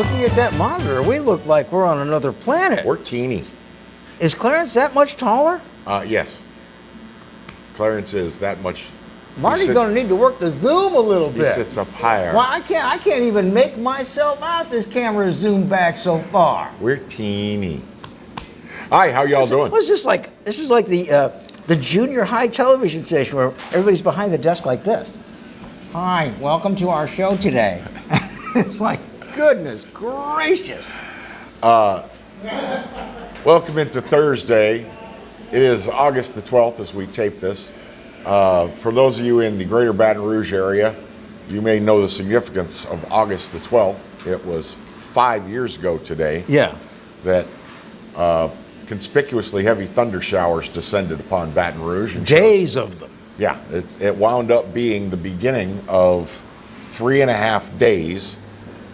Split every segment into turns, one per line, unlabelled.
Looking at that monitor, we look like we're on another planet.
We're teeny.
Is Clarence that much taller?
Yes. Clarence is that much.
Marty's going to need to work the zoom a little bit.
He sits up higher.
Well, I can't even make myself out. This camera zoomed back so far.
We're teeny. Hi, how y'all doing?
What's this like? This is like the junior high television station where everybody's behind the desk like this. Hi, welcome to our show today. It's like, goodness gracious.
Welcome into Thursday. It is August the 12th as we tape this. For those of you in the greater Baton Rouge area, you may know the significance of August the 12th. It was 5 years ago today that conspicuously heavy thunder showers descended upon Baton Rouge. And
days of them.
Yeah, it wound up being the beginning of 3.5 days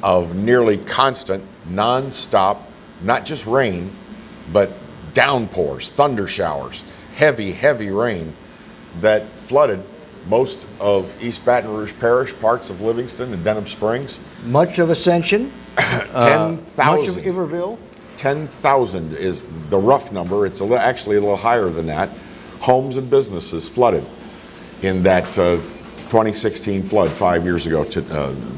of nearly constant, non-stop, not just rain, but downpours, thunder showers, heavy, heavy rain that flooded most of East Baton Rouge Parish, parts of Livingston and Denham Springs.
Much of Ascension.
10,000.
Much of Iberville.
10,000 is the rough number. It's actually a little higher than that. Homes and businesses flooded in that 2016 flood 5 years ago,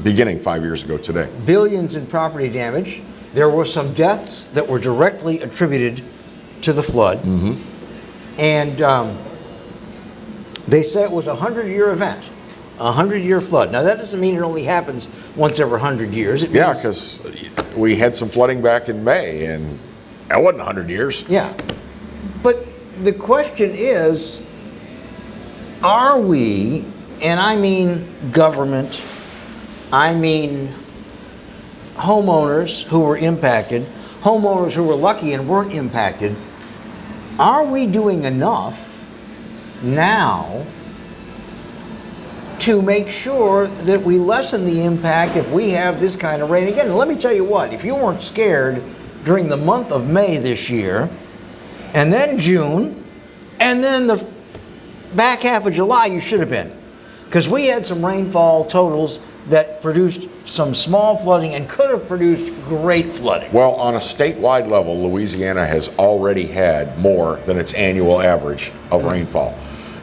beginning 5 years ago today.
Billions in property damage. There were some deaths that were directly attributed to the flood.
Mm-hmm.
And they said it was a 100-year event, a 100-year flood. Now, that doesn't mean it only happens once every 100 years. It
Yeah,
means,
because we had some flooding back in May, and that wasn't 100 years.
Yeah. But the question is, are we, and I mean government, I mean homeowners who were impacted, homeowners who were lucky and weren't impacted, are we doing enough now to make sure that we lessen the impact if we have this kind of rain again? And let me tell you what, if you weren't scared during the month of May this year, and then June, and then the back half of July, you should have been. Because we had some rainfall totals that produced some small flooding and could have produced great flooding.
Well, on a statewide level, Louisiana has already had more than its annual average of rainfall.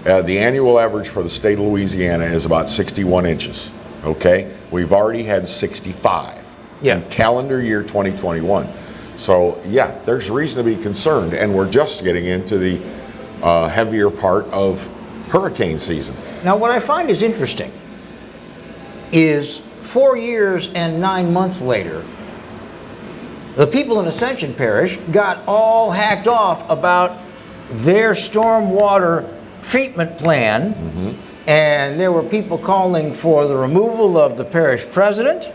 The annual average for the state of Louisiana is about 61 inches, okay? We've already had 65 in calendar year 2021. So, yeah, there's reason to be concerned, and we're just getting into the heavier part of hurricane season.
Now, what I find is interesting is 4 years and 9 months later, the people in Ascension Parish got all hacked off about their stormwater treatment plan, and there were people calling for the removal of the parish president.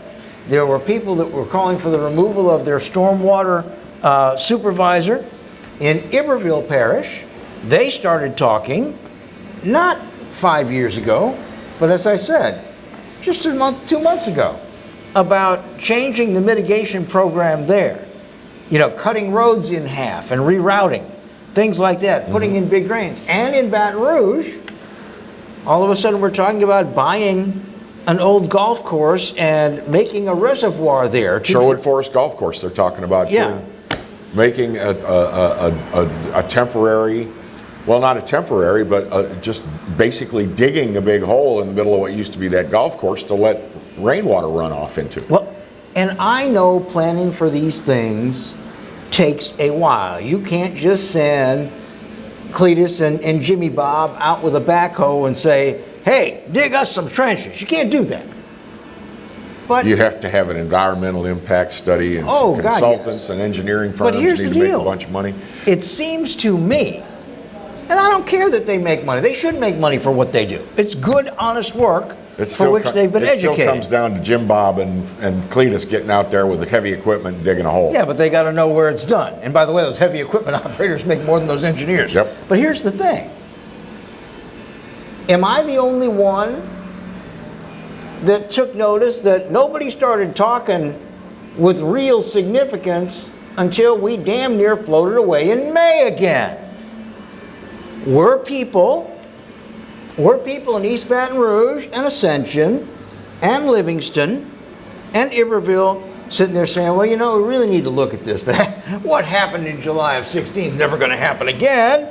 There were people that were calling for the removal of their stormwater supervisor. In Iberville Parish, they started talking, not 5 years ago, but as I said, just 2 months ago, about changing the mitigation program there. You know, cutting roads in half and rerouting, things like that, putting in big drains. And in Baton Rouge, all of a sudden we're talking about buying an old golf course and making a reservoir there.
Sherwood Forest Golf Course, they're talking about making a temporary, well, not a temporary, but just basically digging a big hole in the middle of what used to be that golf course to let rainwater run off into.
Well, and I know planning for these things takes a while. You can't just send Cletus and Jimmy Bob out with a backhoe and say, hey, dig us some trenches. You can't do that. But
you have to have an environmental impact study and some consultants and engineering firms need to make a bunch of money.
It seems to me, and I don't care that they make money. They should make money for what they do. It's good, honest work for which they've been educated.
It still comes down to Jim Bob and Cletus getting out there with the heavy equipment and digging a hole.
Yeah, but they got to know where it's done. And by the way, those heavy equipment operators make more than those engineers.
Yep.
But here's the thing. Am I the only one that took notice that nobody started talking with real significance until we damn near floated away in May again? We're people in East Baton Rouge and Ascension and Livingston and Iberville sitting there saying, well, you know, we really need to look at this, but what happened in July of 16 is never going to happen again.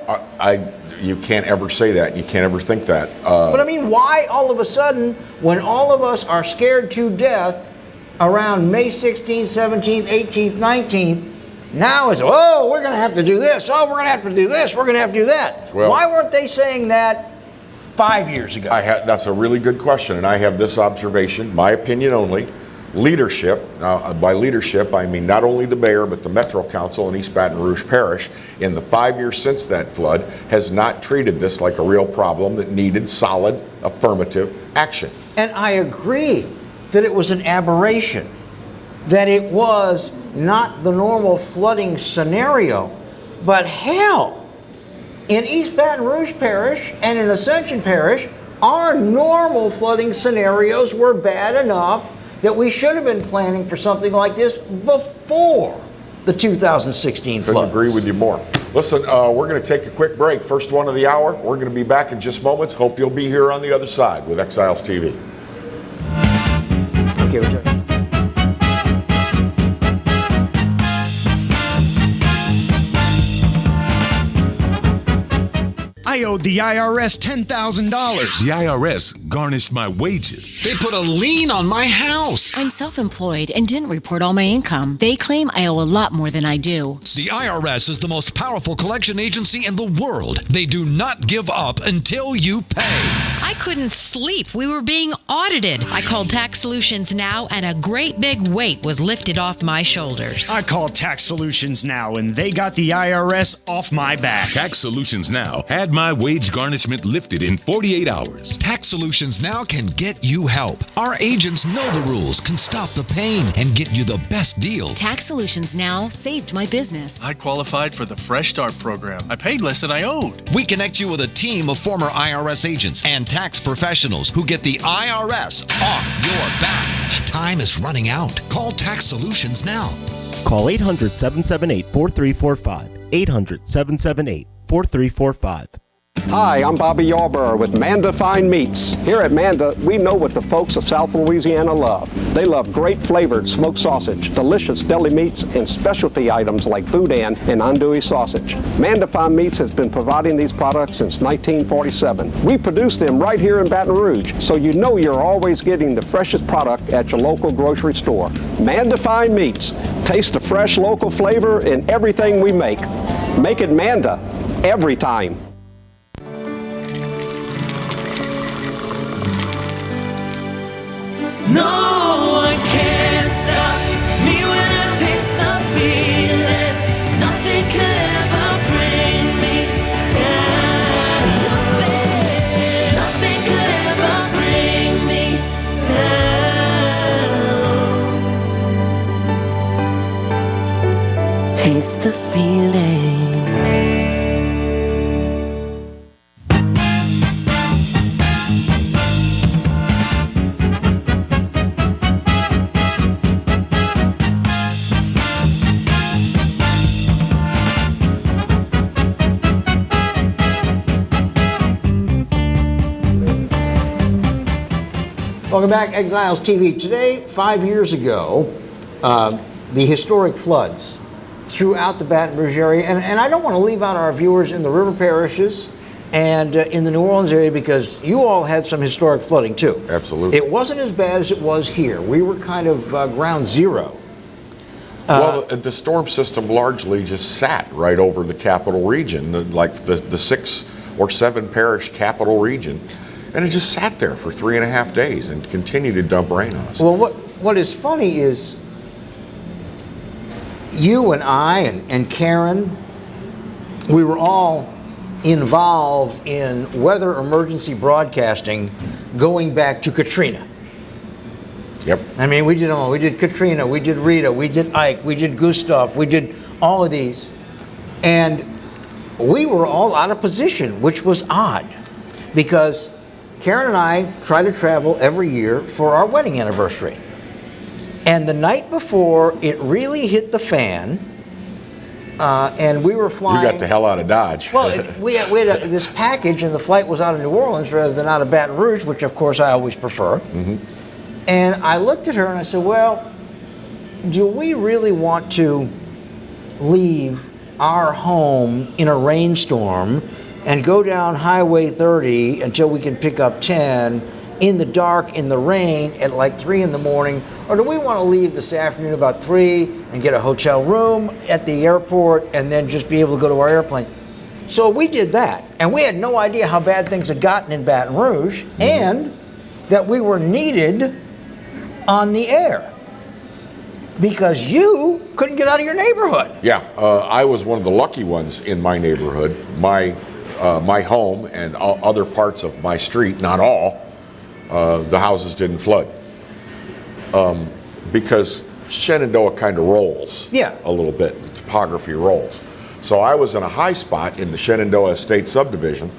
You can't ever say that. You can't ever think that.
But I mean, why all of a sudden, when all of us are scared to death around May 16th, 17th, 18th, 19th, now it's, oh, we're going to have to do this. Oh, we're going to have to do this. We're going to have to do that.
Well,
why weren't they saying that 5 years ago?
That's a really good question, and I have this observation, my opinion only. Leadership, now by leadership I mean not only the mayor but the Metro Council in East Baton Rouge Parish, in the 5 years since that flood, has not treated this like a real problem that needed solid affirmative action.
And I agree that it was an aberration, that it was not the normal flooding scenario, but hell, in East Baton Rouge Parish and in Ascension Parish, our normal flooding scenarios were bad enough that we should have been planning for something like this before the 2016 floods.
Couldn't agree with you more. Listen, we're going to take a quick break. First one of the hour. We're going to be back in just moments. Hope you'll be here on the other side with Exiles TV.
Okay, Richard.
I owed the IRS $10,000.
The IRS garnished my wages.
They put a lien on my house.
I'm self-employed and didn't report all my income. They claim I owe a lot more than I do.
The IRS is the most powerful collection agency in the world. They do not give up until you pay.
I couldn't sleep. We were being audited. I called Tax Solutions Now, and a great big weight was lifted off my shoulders.
I called Tax Solutions Now, and they got the IRS off my back.
Tax Solutions Now had my wage garnishment lifted in 48 hours.
Tax Solutions Now can get you help. Our agents know the rules, can stop the pain, and get you the best deal.
Tax Solutions Now saved my business.
I qualified for the Fresh Start program. I paid less than I owed.
We connect you with a team of former IRS agents and tax professionals who get the IRS off your back. Time is running out. Call Tax Solutions now.
Call 800-778-4345. 800-778-4345.
Hi, I'm Bobby Yarborough with Manda Fine Meats. Here at Manda, we know what the folks of South Louisiana love. They love great flavored smoked sausage, delicious deli meats, and specialty items like boudin and andouille sausage. Manda Fine Meats has been providing these products since 1947. We produce them right here in Baton Rouge, so you know you're always getting the freshest product at your local grocery store. Manda Fine Meats. Taste the fresh local flavor in everything we make. Make it Manda every time.
No one can stop me when I taste the feeling. Nothing could ever bring me down. Nothing could ever bring me down. Taste the feeling.
Welcome back, Exiles TV. Today, 5 years ago, the historic floods throughout the Baton Rouge area, and I don't want to leave out our viewers in the river parishes and in the New Orleans area because you all had some historic flooding too.
Absolutely.
It wasn't as bad as it was here. We were kind of ground zero.
Well, the storm system largely just sat right over the capital region, like the 6 or 7 parish capital region. And it just sat there for 3.5 days and continued to dump rain on us.
Well, what is funny is you and I and Karen, we were all involved in weather emergency broadcasting going back to Katrina.
Yep.
I mean, we did them all. We did Katrina, we did Rita, we did Ike, we did Gustav, we did all of these. And we were all out of position, which was odd because Karen and I try to travel every year for our wedding anniversary. And the night before it really hit the fan, and we were flying.
You got the hell out of Dodge.
Well, we had this package, and the flight was out of New Orleans rather than out of Baton Rouge, which of course I always prefer. Mm-hmm. And I looked at her and I said, well, do we really want to leave our home in a rainstorm and go down Highway 30 until we can pick up 10 in the dark, in the rain, at like 3 in the morning? Or do we want to leave this afternoon about 3 and get a hotel room at the airport and then just be able to go to our airplane? So we did that, and we had no idea how bad things had gotten in Baton Rouge, and that we were needed on the air because you couldn't get out of your neighborhood.
Yeah, I was one of the lucky ones in my neighborhood. My home and other parts of my street, not all, the houses didn't flood. Because Shenandoah kind of rolls a little bit, the topography rolls. So I was in a high spot in the Shenandoah Estate subdivision,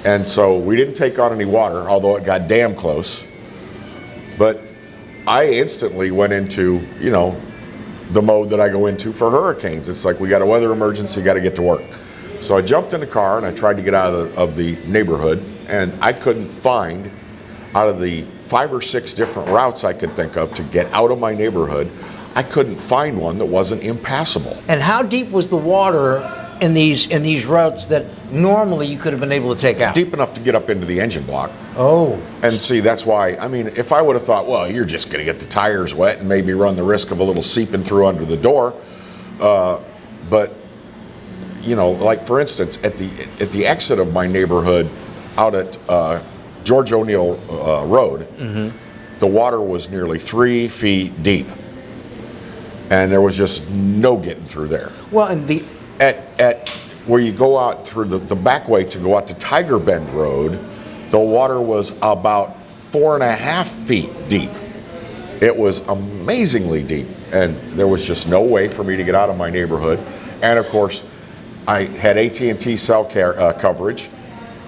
and so we didn't take on any water, although it got damn close. But I instantly went into, the mode that I go into for hurricanes. It's like, we got a weather emergency, got to get to work. So I jumped in the car and I tried to get out of the neighborhood, and I couldn't find, out of the 5 or 6 different routes I could think of to get out of my neighborhood, I couldn't find one that wasn't impassable.
And how deep was the water in these routes that normally you could have been able to take out?
Deep enough to get up into the engine block.
Oh.
And see, that's why, if I would have thought, well, you're just going to get the tires wet and maybe run the risk of a little seeping through under the door. But, like for instance, at the exit of my neighborhood out at George O'Neill Road, the water was nearly 3 feet deep. And there was just no getting through there.
Well, and
at where you go out through the back way to go out to Tiger Bend Road, the water was about 4.5 feet deep. It was amazingly deep, and there was just no way for me to get out of my neighborhood. And of course, I had AT&T cell coverage.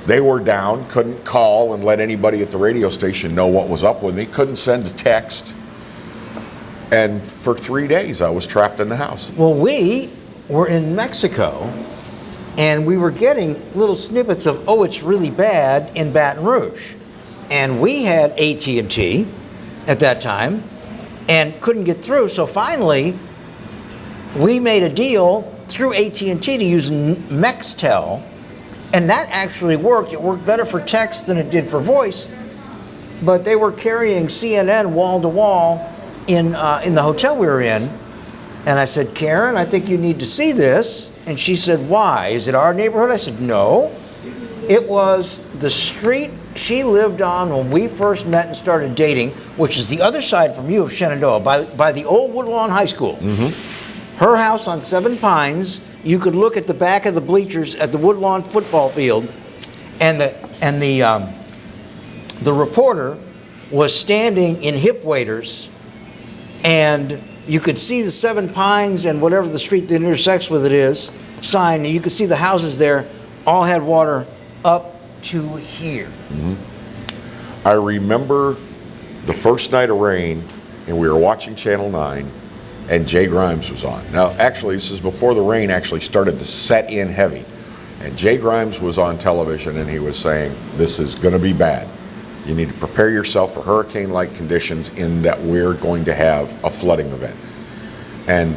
They were down, couldn't call and let anybody at the radio station know what was up with me, couldn't send a text. And for 3 days, I was trapped in the house.
Well, we were in Mexico, and we were getting little snippets of, oh, it's really bad in Baton Rouge. And we had AT&T at that time and couldn't get through. So finally, we made a deal through AT&T to use Mextel, and that actually worked. It worked better for text than it did for voice, but they were carrying CNN wall to wall in the hotel we were in. And I said, Karen, I think you need to see this. And she said, why? Is it our neighborhood? I said, no. It was the street she lived on when we first met and started dating, which is the other side from you of Shenandoah, by the old Woodlawn High School. Her house on 7 Pines, you could look at the back of the bleachers at the Woodlawn football field, and the reporter was standing in hip waders, and you could see the 7 Pines and whatever the street that intersects with it is sign, and you could see the houses there all had water up to here.
I remember the first night of rain, and we were watching Channel 9, and Jay Grimes was on. Now, actually, this is before the rain actually started to set in heavy. And Jay Grimes was on television, and he was saying, this is going to be bad. You need to prepare yourself for hurricane-like conditions in that we're going to have a flooding event. And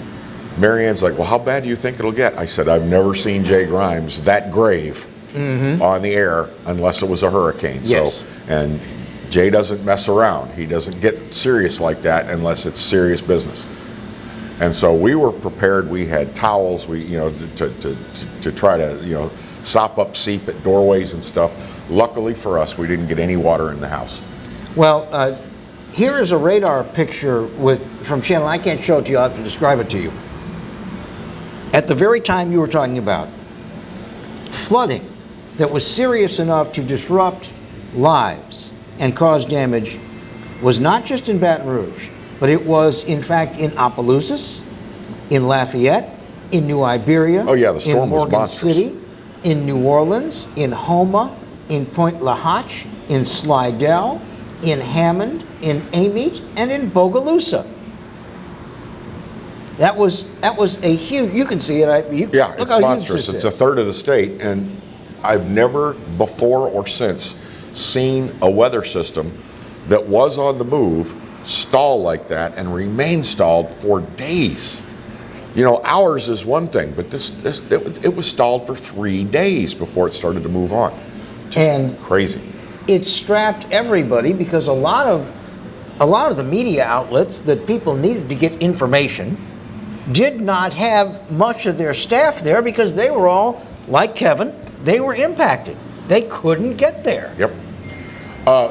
Marianne's like, well, how bad do you think it'll get? I said, I've never seen Jay Grimes that grave on the air unless it was a hurricane.
Yes.
So, and Jay doesn't mess around. He doesn't get serious like that unless it's serious business. And so we were prepared. We had towels, to try to, sop up seep at doorways and stuff. Luckily for us, we didn't get any water in the house.
Well, here is a radar picture from Channel. I can't show it to you. I'll have to describe it to you. At the very time you were talking about, flooding that was serious enough to disrupt lives and cause damage was not just in Baton Rouge, but it was, in fact, in Opelousas, in Lafayette, in New Iberia,
oh, yeah, the storm
in
was
Morgan
monstrous.
City, in New Orleans, in Houma, in Point LaHatch, in Slidell, in Hammond, in Amite, and in Bogalusa. That was a huge. You can see it.
Yeah, it's monstrous. It's a third of the state, and I've never before or since seen a weather system that was on the move stall like that and remain stalled for days. You know, hours is one thing, but it was stalled for 3 days before it started to move on. Just crazy.
It strapped everybody because a lot of the media outlets that people needed to get information did not have much of their staff there because they were all, like Kevin, they were impacted. They couldn't get there.
Yep.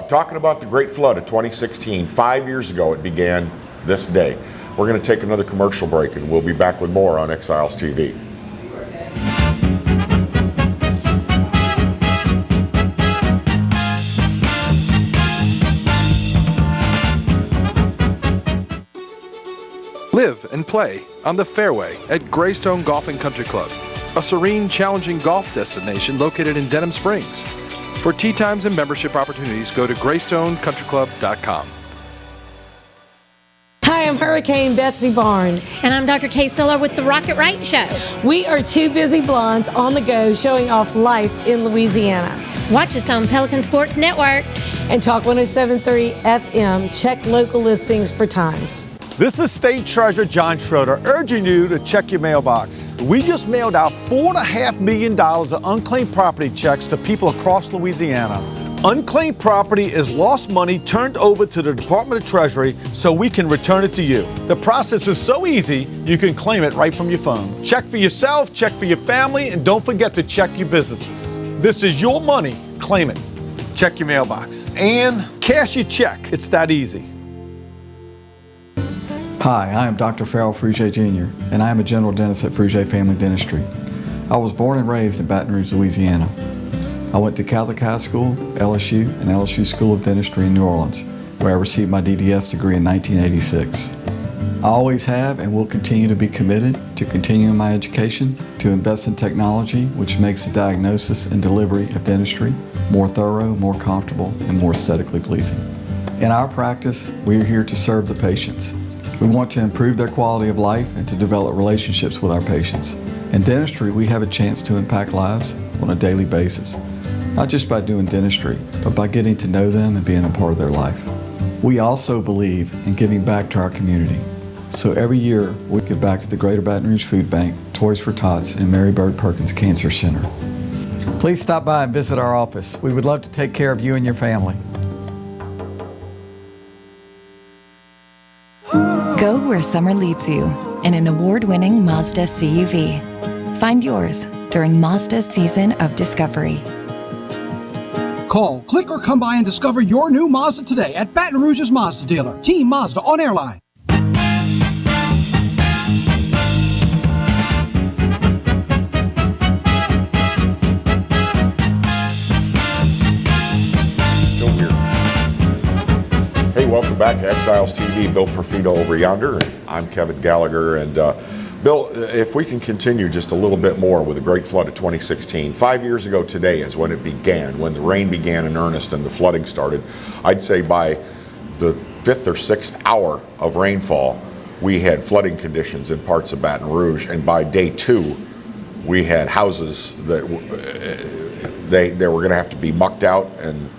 Talking about the Great Flood of 2016, 5 years ago it began this day. We're going to take another commercial break and we'll be back with more on Exiles TV.
Live and play on the fairway at Greystone Golf and Country Club, a serene, challenging golf destination located in Denham Springs. For tee times and membership opportunities, go to GreystoneCountryClub.com.
Hi, I'm Hurricane Betsy Barnes.
And I'm Dr. Kay Siller with The Rocket Right Show.
We are two busy blondes on the go showing off life in Louisiana.
Watch us on Pelican Sports Network.
And Talk 107.3 FM. Check local listings for times.
This is State Treasurer John Schroeder urging you to check your mailbox. We just mailed out $4.5 million of unclaimed property checks to people across Louisiana. Unclaimed property is lost money turned over to the Department of Treasury so we can return it to you. The process is so easy, you can claim it right from your phone. Check for yourself, check for your family, and don't forget to check your businesses. This is your money. Claim it. Check your mailbox. And cash your check. It's that easy.
Hi, I am Dr. Farrell Frugier Jr., and I am a general dentist at Frugier Family Dentistry. I was born and raised in Baton Rouge, Louisiana. I went to Catholic High School, LSU, and LSU School of Dentistry in New Orleans, where I received my DDS degree in 1986. I always have and will continue to be committed to continuing my education, to invest in technology which makes the diagnosis and delivery of dentistry more thorough, more comfortable, and more aesthetically pleasing. In our practice, we are here to serve the patients. We want to improve their quality of life and to develop relationships with our patients. In dentistry, we have a chance to impact lives on a daily basis, not just by doing dentistry, but by getting to know them and being a part of their life. We also believe in giving back to our community. So every year, we give back to the Greater Baton Rouge Food Bank, Toys for Tots, and Mary Bird Perkins Cancer Center. Please stop by and visit our office. We would love to take care of you and your family.
Go where summer leads you in an award-winning Mazda CUV. Find yours during Mazda's season of discovery.
Call, click, or come by and discover your new Mazda today at Baton Rouge's Mazda dealer. Team Mazda on Airline.
Still weird. Hey, welcome back to Exiles TV. Bill Profita over yonder. I'm Kevin Gallagher. And Bill, if we can continue just a little bit more with the Great Flood of 2016. 5 years ago today is when it began, when the rain began in earnest and the flooding started. I'd say by the 5th or 6th hour of rainfall, we had flooding conditions in parts of Baton Rouge. And by day 2, we had houses that they were going to have to be mucked out and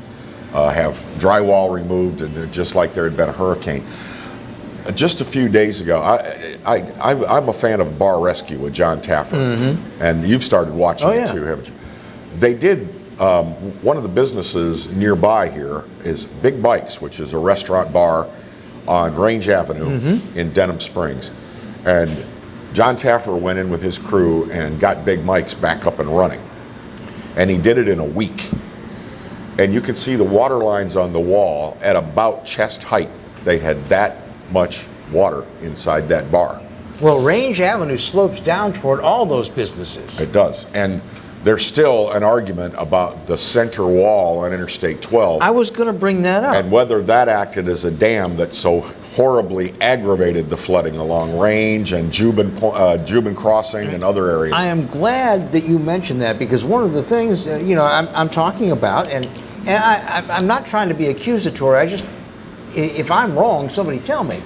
have drywall removed, and just like there had been a hurricane. Just a few days ago, I'm a fan of Bar Rescue with John Taffer, and you've started watching it too, haven't you? They did, one of the businesses nearby here is Big Bikes, which is a restaurant bar on Range Avenue in Denham Springs. And John Taffer went in with his crew and got Big Mike's back up and running. And he did it in a week. And you can see the water lines on the wall at about chest height. They had that much water inside that bar.
Well, Range Avenue slopes down toward all those businesses.
It does. And there's still an argument about the center wall on Interstate 12.
I was going to bring that up.
And whether that acted as a dam that so horribly aggravated the flooding along Range and Jubin Crossing and other areas.
I am glad that you mentioned that, because one of the things, I'm talking about, and I'm not trying to be accusatory, if I'm wrong, somebody tell me.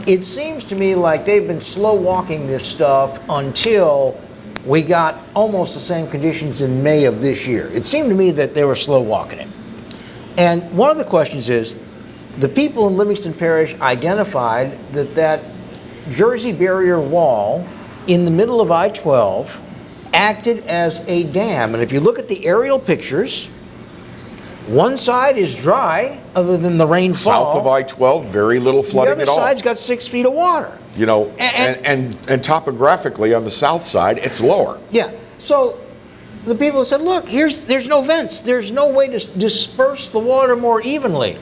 It seems to me like they've been slow walking this stuff until we got almost the same conditions in May of this year. It seemed to me that they were slow walking it. And one of the questions is, the people in Livingston Parish identified that Jersey barrier wall in the middle of I-12 acted as a dam. And if you look at the aerial pictures, one side is dry, other than the rainfall.
South of I-12, very little flooding at all.
The other side's got 6 feet of water.
You know, and topographically on the south side, it's lower.
Yeah. So the people said, look, there's no vents. There's no way to disperse the water more evenly.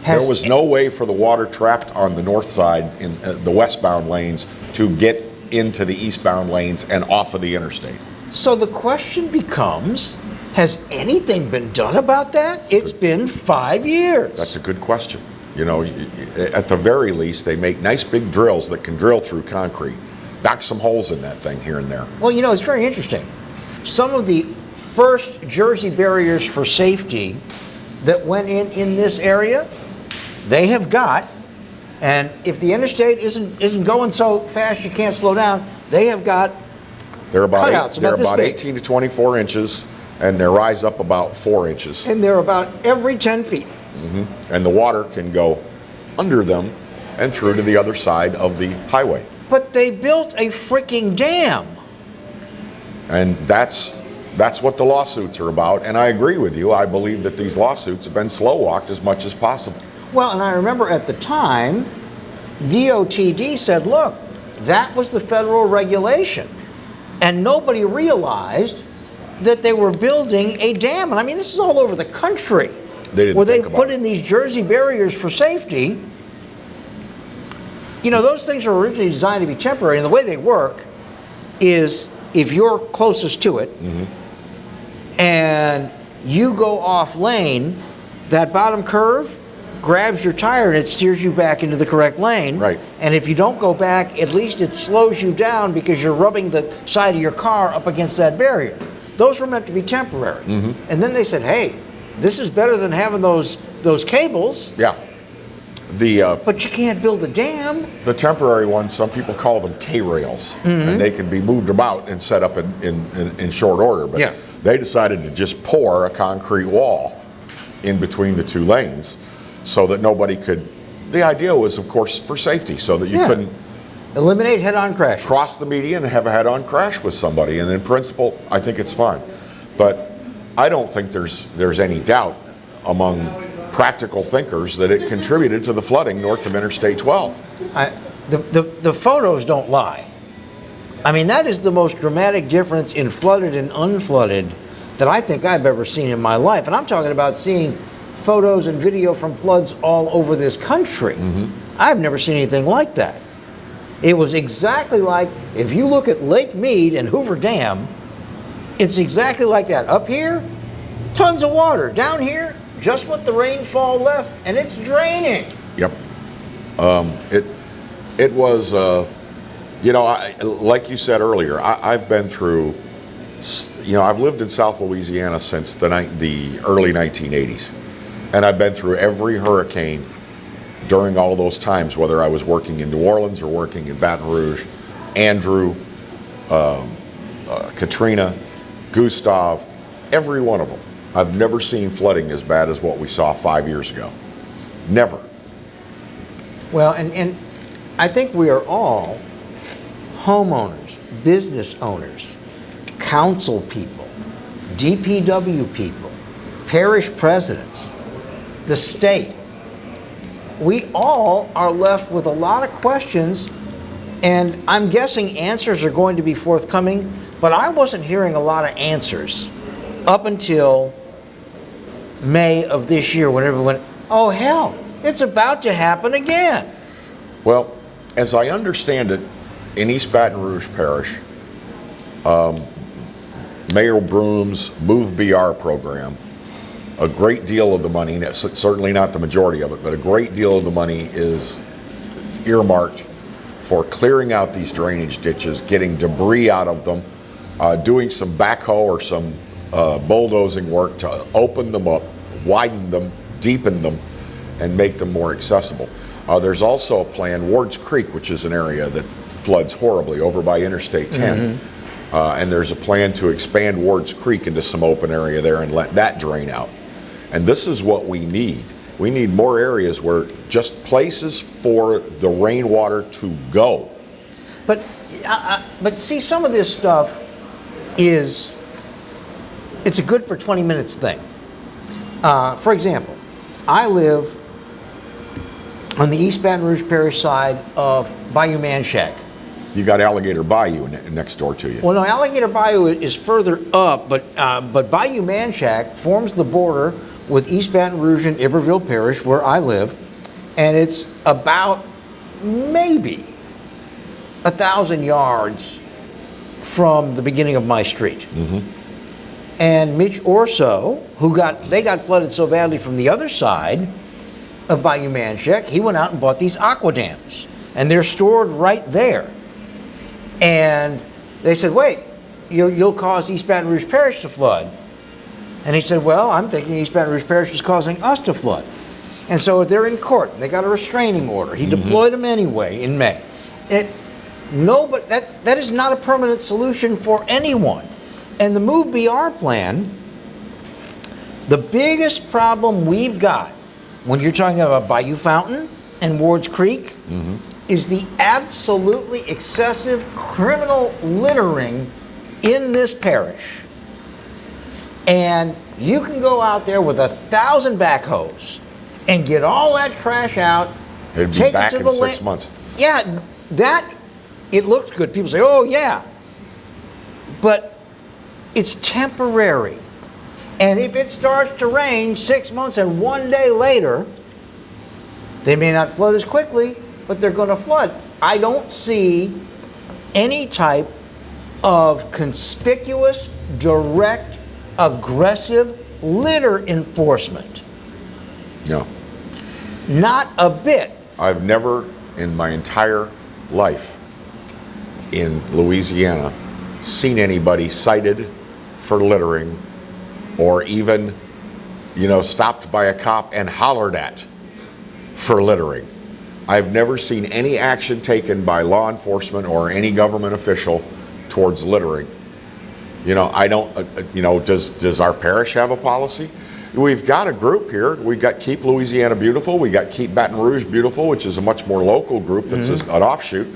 There was no way for the water trapped on the north side in the westbound lanes to get into the eastbound lanes and off of the interstate.
So the question becomes, has anything been done about that? It's been 5 years.
That's a good question. You know, at the very least, they make nice big drills that can drill through concrete. Knock some holes in that thing here and there.
Well, you know, it's very interesting. Some of the first Jersey barriers for safety that went in this area, they have got, and if the interstate isn't going so fast you can't slow down, they have got
they're about
cutouts
they're
about this
about
big.
18 to 24 inches, and they rise up about 4 inches.
And they're about every 10 feet.
Mm-hmm. And the water can go under them and through to the other side of the highway.
But they built a freaking dam.
And that's what the lawsuits are about. And I agree with you. I believe that these lawsuits have been slow walked as much as possible.
Well, and I remember at the time, DOTD said, look, that was the federal regulation. And nobody realized that they were building a dam. And I mean, this is all over the country. Where they put in these Jersey barriers for safety. You know, those things were originally designed to be temporary. And the way they work is if you're closest to it and you go off lane, that bottom curve grabs your tire and it steers you back into the correct lane.
Right.
And if you don't go back, at least it slows you down because you're rubbing the side of your car up against that barrier. Those were meant to be temporary. And then they said, hey, this is better than having those cables.
Yeah.
But you can't build a dam.
The temporary ones, some people call them K-rails, and they can be moved about and set up in short order. But they decided to just pour a concrete wall in between the two lanes so that nobody could. The idea was, of course, for safety, so that you couldn't
eliminate head-on crashes.
Cross the median and have a head-on crash with somebody. And in principle, I think it's fine. But I don't think there's any doubt among practical thinkers that it contributed to the flooding north of Interstate 12.
The photos don't lie. I mean, that is the most dramatic difference in flooded and unflooded that I think I've ever seen in my life. And I'm talking about seeing photos and video from floods all over this country. I've never seen anything like that. It was exactly like, if you look at Lake Mead and Hoover Dam, it's exactly like that. Up here, tons of water. Down here, just what the rainfall left, and it's draining.
Yep. It was, you know, like you said earlier, I've been through, you know, I've lived in South Louisiana since the early 1980s. And I've been through every hurricane during all those times, whether I was working in New Orleans or working in Baton Rouge, Andrew, Katrina, Gustav, every one of them. I've never seen flooding as bad as what we saw 5 years ago. Never.
Well, and I think we are all homeowners, business owners, council people, DPW people, parish presidents, the state. We all are left with a lot of questions, and I'm guessing answers are going to be forthcoming, but I wasn't hearing a lot of answers up until May of this year when everyone went, oh hell, it's about to happen again.
Well, as I understand it, in East Baton Rouge Parish, Mayor Broom's Move BR program, a great deal of the money, certainly not the majority of it, but a great deal of the money is earmarked for clearing out these drainage ditches, getting debris out of them, doing some backhoe or some bulldozing work to open them up, widen them, deepen them, and make them more accessible. There's also a plan, Ward's Creek, which is an area that floods horribly over by Interstate 10. And there's a plan to expand Ward's Creek into some open area there and let that drain out. And this is what we need. We need more areas where just places for the rainwater to go.
But see, some of this stuff it's a good for 20 minutes thing. For example, I live on the East Baton Rouge Parish side of Bayou Manchac.
You got Alligator Bayou next door to you.
Well, no, Alligator Bayou is further up, but Bayou Manchac forms the border with East Baton Rouge and Iberville Parish, where I live, and it's about maybe 1,000 yards from the beginning of my street. And Mitch Orso, they got flooded so badly from the other side of Bayou Manchac, he went out and bought these aqua dams, and they're stored right there. And they said, wait, you'll cause East Baton Rouge Parish to flood. And he said, well, I'm thinking East Baton Rouge Parish is causing us to flood. And so they're in court. They got a restraining order. He deployed them anyway in May. But that is not a permanent solution for anyone. And the Move BR plan, the biggest problem we've got when you're talking about Bayou Fountain and Ward's Creek is the absolutely excessive criminal littering in this parish. And you can go out there with 1,000 backhoes and get all that trash out.
It'd be back in 6 months.
Yeah, it looks good. People say, oh yeah. But it's temporary. And if it starts to rain 6 months and 1 day later, they may not flood as quickly, but they're going to flood. I don't see any type of conspicuous, direct, aggressive litter enforcement.
No.
Not a bit.
I've never in my entire life in Louisiana seen anybody cited for littering or even, stopped by a cop and hollered at for littering. I've never seen any action taken by law enforcement or any government official towards littering. Does our parish have a policy? We've got a group here. We've got Keep Louisiana Beautiful. We got Keep Baton Rouge Beautiful, which is a much more local group that's an offshoot.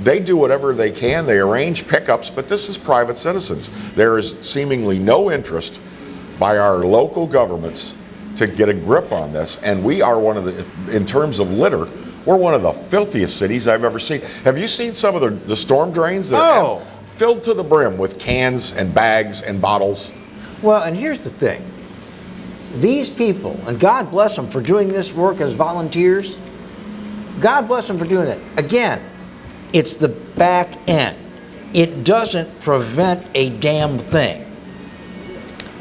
They do whatever they can. They arrange pickups, but this is private citizens. There is seemingly no interest by our local governments to get a grip on this, and we are in terms of litter, we're one of the filthiest cities I've ever seen. Have you seen some of the storm drains that are filled to the brim with cans and bags and bottles?
Well, and here's the thing. These people, and God bless them for doing this work as volunteers, God bless them for doing that. Again, it's the back end. It doesn't prevent a damn thing.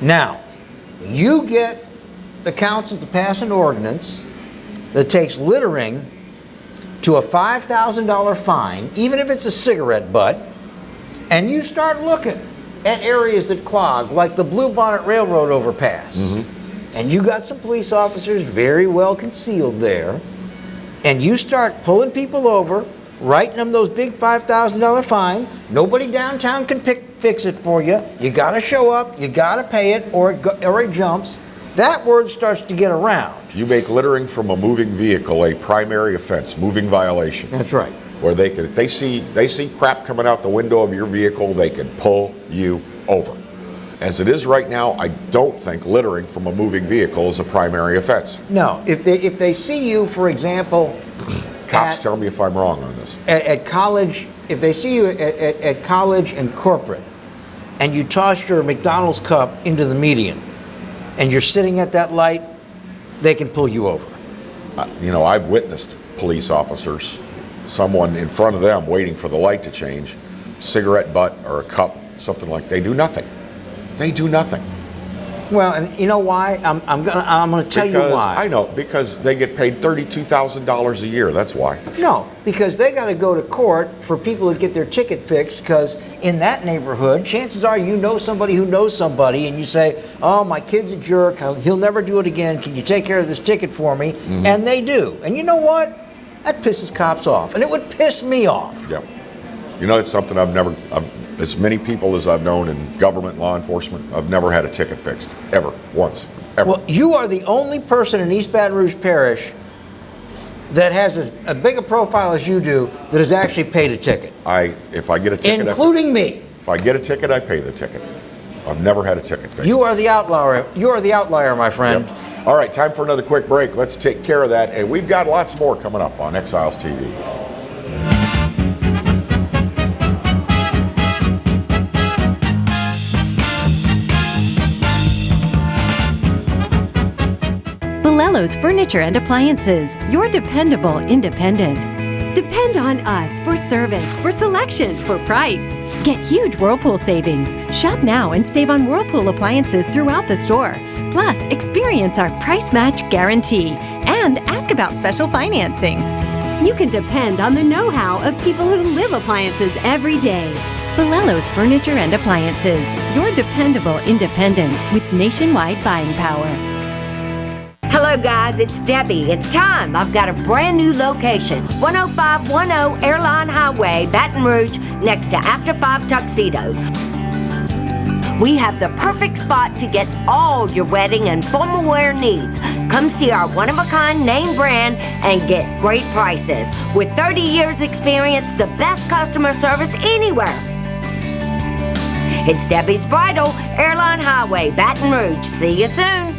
Now, you get the council to pass an ordinance that takes littering to a $5,000 fine, even if it's a cigarette butt, and you start looking at areas that clog, like the Bluebonnet Railroad overpass, and you got some police officers very well concealed there, and you start pulling people over, writing them those big $5,000 fine. Nobody downtown can fix it for you. You got to show up, you got to pay it, or it jumps. That word starts to get around.
You make littering from a moving vehicle a primary offense, moving violation.
That's right.
Where if they see crap coming out the window of your vehicle, they can pull you over. As it is right now, I don't think littering from a moving vehicle is a primary offense.
No, if they see you, for example,
cops tell me if I'm wrong on this.
At college, if they see you at college and corporate, and you toss your McDonald's cup into the median, and you're sitting at that light, they can pull you over.
I've witnessed police officers, someone in front of them waiting for the light to change, cigarette butt or a cup, something like. They do nothing. They do nothing.
Well, and you know why? I'm gonna tell you why.
I know, because they get paid $32,000 a year. That's why.
No, because they got to go to court for people to get their ticket fixed. Because in that neighborhood, chances are you know somebody who knows somebody, and you say, "Oh, my kid's a jerk. He'll never do it again. Can you take care of this ticket for me?" And they do. And you know what? That pisses cops off, and it would piss me off.
Yeah. It's something as many people as I've known in government, law enforcement, I've never had a ticket fixed, ever, once. Ever.
Well, you are the only person in East Baton Rouge Parish that has as big a profile as you do that has actually paid a ticket.
If I get a ticket,
including me.
If I get a ticket, I pay the ticket. I've never had a ticket fixed.
You are the outlier. You are the outlier, my friend.
Yep. All right, time for another quick break. Let's take care of that, and we've got lots more coming up on Exiles TV.
Bellello's Furniture and Appliances, your dependable independent. Depend on us for service, for selection, for price. Get huge Whirlpool savings. Shop now and save on Whirlpool appliances throughout the store. Plus, experience our price match guarantee and ask about special financing. You can depend on the know-how of people who live appliances every day. Bellello's Furniture and Appliances, your dependable independent with nationwide buying power.
Hello guys, it's Debbie. It's time. I've got a brand new location. 10510 Airline Highway, Baton Rouge, next to After 5 Tuxedos. We have the perfect spot to get all your wedding and formal wear needs. Come see our one-of-a-kind name brand and get great prices. With 30 years experience, the best customer service anywhere. It's Debbie's Bridal, Airline Highway, Baton Rouge. See you soon.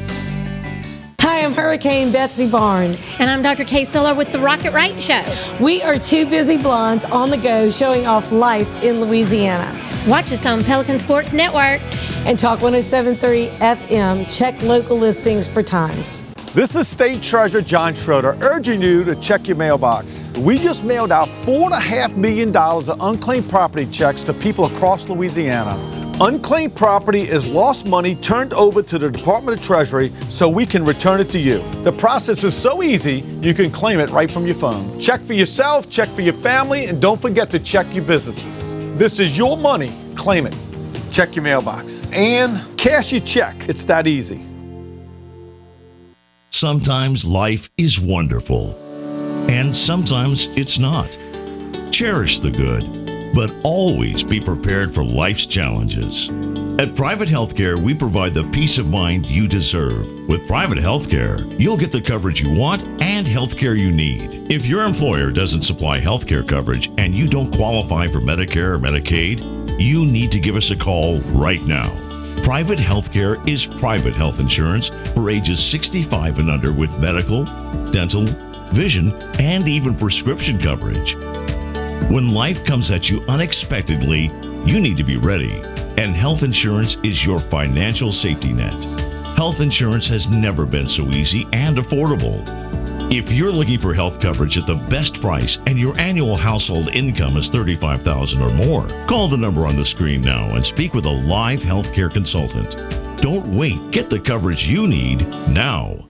Hi, I'm Hurricane Betsy Barnes.
And I'm Dr. Kay Siller with the Rocket Right Show.
We are two busy blondes on the go showing off life in Louisiana.
Watch us on Pelican Sports Network.
And Talk 107.3 FM. Check local listings for times.
This is State Treasurer John Schroeder urging you to check your mailbox. We just mailed out $4.5 million of unclaimed property checks to people across Louisiana. Unclaimed property is lost money turned over to the Department of Treasury so we can return it to you. The process is so easy, you can claim it right from your phone. Check for yourself, check for your family, and don't forget to check your businesses. This is your money. Claim it. Check your mailbox. And cash your check. It's that easy.
Sometimes life is wonderful, and sometimes it's not. Cherish the good, but always be prepared for life's challenges. At Private Healthcare, we provide the peace of mind you deserve. With Private Healthcare, you'll get the coverage you want and healthcare you need. If your employer doesn't supply healthcare coverage and you don't qualify for Medicare or Medicaid, you need to give us a call right now. Private Healthcare is private health insurance for ages 65 and under with medical, dental, vision, and even prescription coverage. When life comes at you unexpectedly, you need to be ready. And health insurance is your financial safety net. Health insurance has never been so easy and affordable. If you're looking for health coverage at the best price and your annual household income is $35,000 or more, call the number on the screen now and speak with a live healthcare consultant. Don't wait. Get the coverage you need now.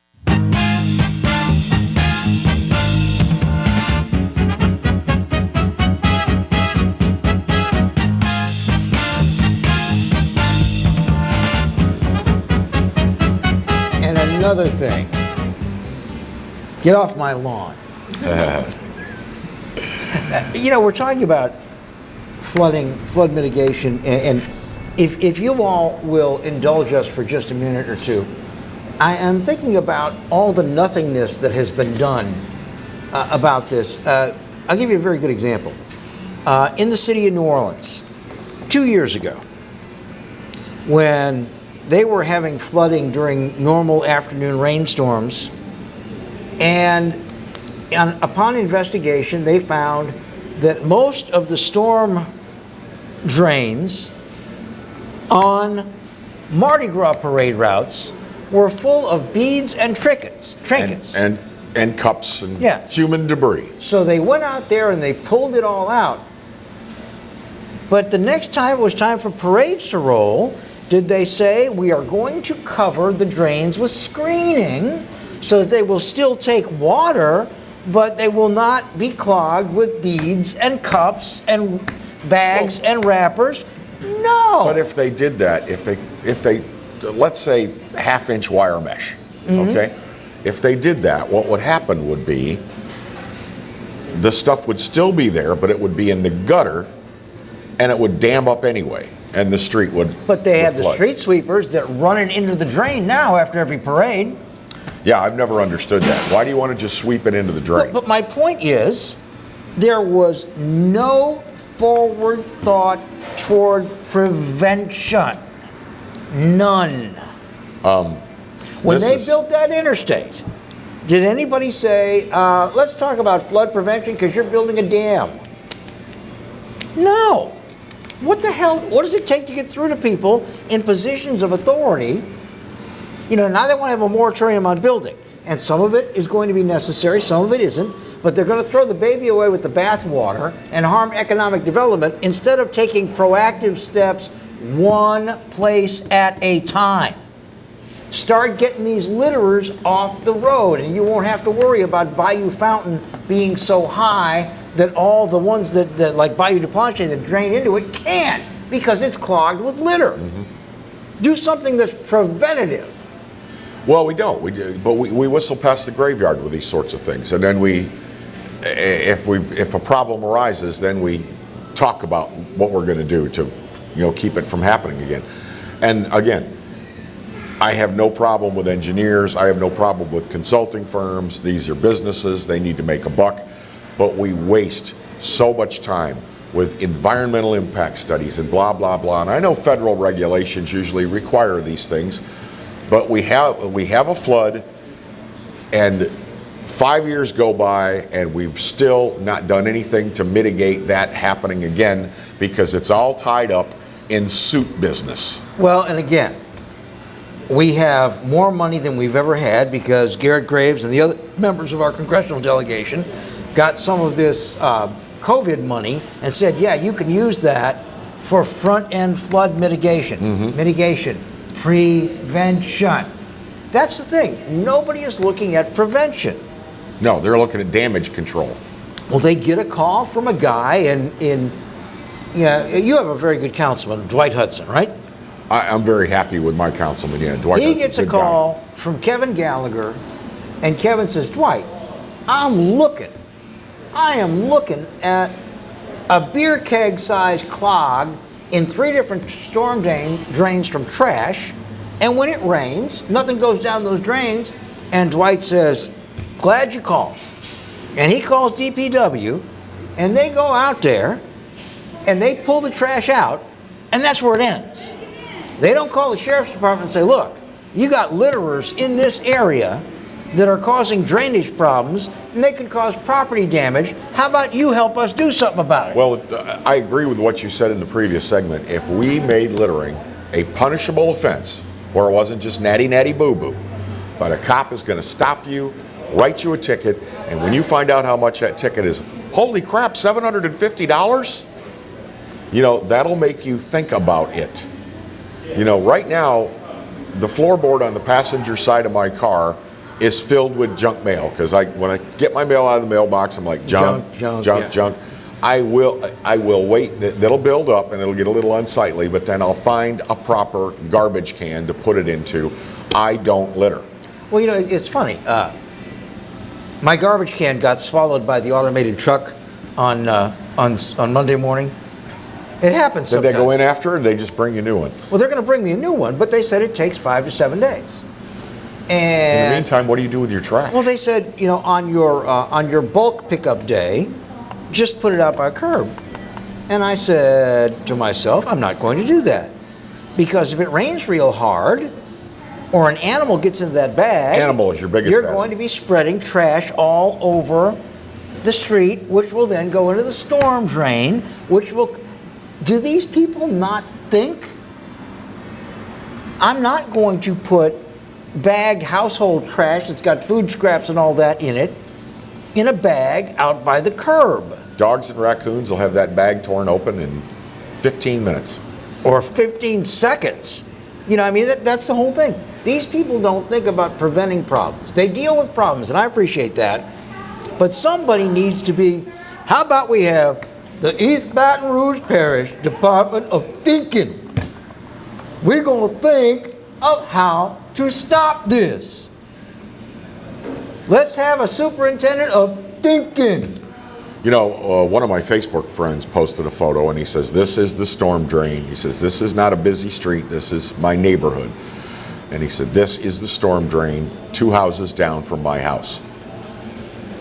Another thing, get off my lawn. You know, we're talking about flooding, flood mitigation, and if you all will indulge us for just a minute or two, I am thinking about all the nothingness that has been done about this. I'll give you a very good example. In the city of New Orleans, 2 years ago, when they were having flooding during normal afternoon rainstorms, and upon investigation, they found that most of the storm drains on Mardi Gras parade routes were full of beads and trinkets.
And cups and
Yeah.
human debris.
So they went out there and they pulled it all out. But the next time it was time for parades to roll, did they say, we are going to cover the drains with screening so that they will still take water, but they will not be clogged with beads and cups and bags and wrappers? No.
But if they did that, if they let's say half-inch wire mesh, okay? If they did that, what would happen would be the stuff would still be there, but it would be in the gutter and it would dam up anyway. and the street would.
But they
would
have the
flood.
street sweepers that run it into the drain now after every parade.
Yeah, I've never understood that. Why do you want to just sweep it into the drain?
But my point is, there was no forward thought toward prevention. None. When they built that interstate, did anybody say, let's talk about flood prevention because you're building a dam? No. What the hell, what does it take to get through to people in positions of authority? You know, now they want to have a moratorium on building. And some of it is going to be necessary, some of it isn't. But they're going to throw the baby away with the bathwater and harm economic development instead of taking proactive steps one place at a time. Start getting these litterers off the road, and you won't have to worry about Bayou Fountain being so high that all the ones that like Bayou de Planche that drain into it can't because it's clogged with litter. Do something that's preventative.
Well, we don't. But we whistle past the graveyard with these sorts of things, and then if a problem arises, then we talk about what we're going to do to, keep it from happening again. And again, I have no problem with engineers. I have no problem with consulting firms. These are businesses. They need to make a buck. But we waste so much time with environmental impact studies and blah, blah, blah. And I know federal regulations usually require these things, but we have a flood, and 5 years go by, and we've still not done anything to mitigate that happening again because it's all tied up in suit business.
Well, and again, we have more money than we've ever had because Garrett Graves and the other members of our congressional delegation got some of this COVID money and said, yeah, you can use that for front-end flood mitigation. Mitigation, prevention. That's the thing. Nobody is looking at prevention.
No, they're looking at damage control.
Well, they get a call from a guy you have a very good councilman, Dwight Hudson, right?
I'm very happy with my councilman, Dwight
He
Hudson's
gets a
good
call
guy.
from Kevin Gallagher, and Kevin says, Dwight, I am looking at a beer keg sized clog in 3 different storm drains from trash, and when it rains, nothing goes down those drains. And Dwight says, glad you called. And he calls DPW, and they go out there and they pull the trash out, and that's where it ends. They don't call the sheriff's department and say, look, you got litterers in this area that are causing drainage problems, and they could cause property damage. How about you help us do something about it?
Well, I agree with what you said in the previous segment. If we made littering a punishable offense, where it wasn't just natty natty boo boo, but a cop is going to stop you, write you a ticket, and when you find out how much that ticket is, holy crap, $750? That'll make you think about it. Right now, the floorboard on the passenger side of my car is filled with junk mail because when I get my mail out of the mailbox, I'm like junk. I will wait. That'll build up and it'll get a little unsightly, but then I'll find a proper garbage can to put it into. I don't litter.
Well, it's funny. My garbage can got swallowed by the automated truck on Monday morning. It happens sometimes.
Did they go in after, or did they just bring you a new one?
Well, they're going to bring me a new one, but they said it takes 5 to 7 days. And
in the meantime, what do you do with your trash?
Well, they said, on your bulk pickup day, just put it out by a curb. And I said to myself, I'm not going to do that. Because if it rains real hard, or an animal gets into that bag,
animal is your biggest
you're
hazard.
going to be spreading trash all over the street, which will then go into the storm drain, which will... Do these people not think? I'm not going to put bagged household trash that's got food scraps and all that in it in a bag out by the curb.
Dogs and raccoons will have that bag torn open in 15 minutes.
Or 15 seconds. That's the whole thing. These people don't think about preventing problems. They deal with problems, and I appreciate that. But somebody needs to be, how about we have the East Baton Rouge Parish Department of Thinking. We're going to think of how to stop this. Let's have a superintendent of thinking.
One of my Facebook friends posted a photo and he says, this is the storm drain. He says, this is not a busy street, this is my neighborhood. And he said, this is the storm drain 2 houses down from my house.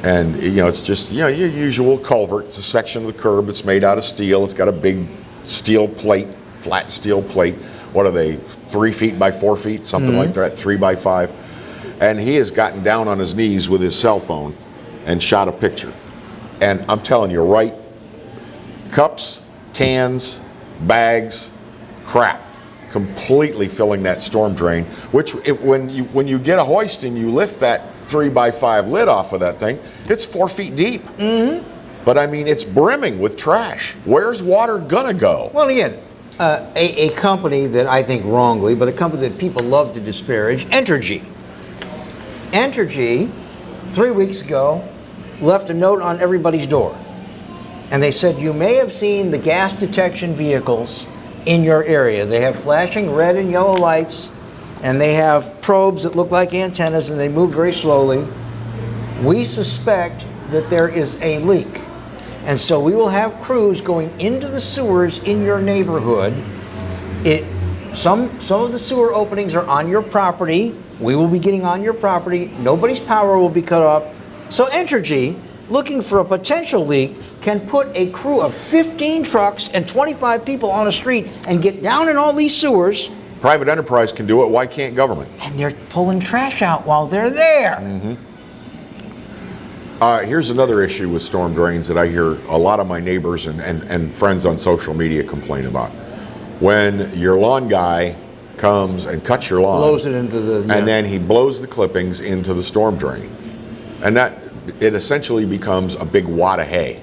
And it's just, your usual culvert. It's a section of the curb. It's made out of steel. It's got a big steel plate, flat steel plate. What are they, 3 feet by 4 feet, something like that, 3 by 5. And he has gotten down on his knees with his cell phone and shot a picture. And I'm telling you, right, cups, cans, bags, crap, completely filling that storm drain, which when you get a hoist and you lift that 3 by 5 lid off of that thing, it's 4 feet deep. But I mean, it's brimming with trash. Where's water gonna go?
Well, again, a company that I think wrongly, but a company that people love to disparage, Entergy. Entergy, 3 weeks ago, left a note on everybody's door. And they said, you may have seen the gas detection vehicles in your area. They have flashing red and yellow lights, and they have probes that look like antennas, and they move very slowly. We suspect that there is a leak. And so we will have crews going into the sewers in your neighborhood. Some of the sewer openings are on your property. We will be getting on your property. Nobody's power will be cut off. So Entergy, looking for a potential leak, can put a crew of 15 trucks and 25 people on a street and get down in all these sewers.
Private enterprise can do it. Why can't government?
And they're pulling trash out while they're there.
Here's another issue with storm drains that I hear a lot of my neighbors and friends on social media complain about. When your lawn guy comes and cuts your lawn,
Blows it into the...
and then he blows the clippings into the storm drain. And it essentially becomes a big wad of hay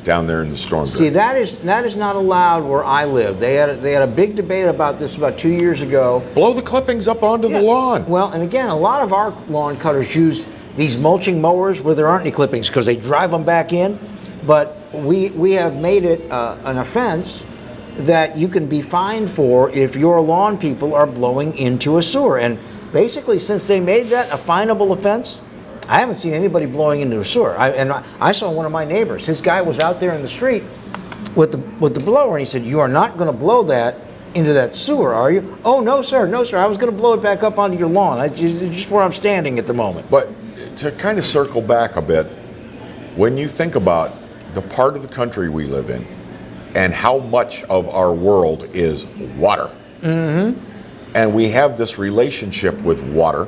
down there in the storm drain.
See, that is not allowed where I live. They had a big debate about this about 2 years ago.
Blow the clippings up onto the lawn.
Well, and again, a lot of our lawn cutters use these mulching mowers where there aren't any clippings because they drive them back in. But we have made it an offense that you can be fined for if your lawn people are blowing into a sewer. And basically, since they made that a finable offense, I haven't seen anybody blowing into a sewer. I saw one of my neighbors. His guy was out there in the street with the blower, and he said, "You are not going to blow that into that sewer, are you?" "Oh, no, sir. No, sir. I was going to blow it back up onto your lawn. It's just where I'm standing at the moment."
But to kind of circle back a bit, when you think about the part of the country we live in and how much of our world is water, and we have this relationship with water,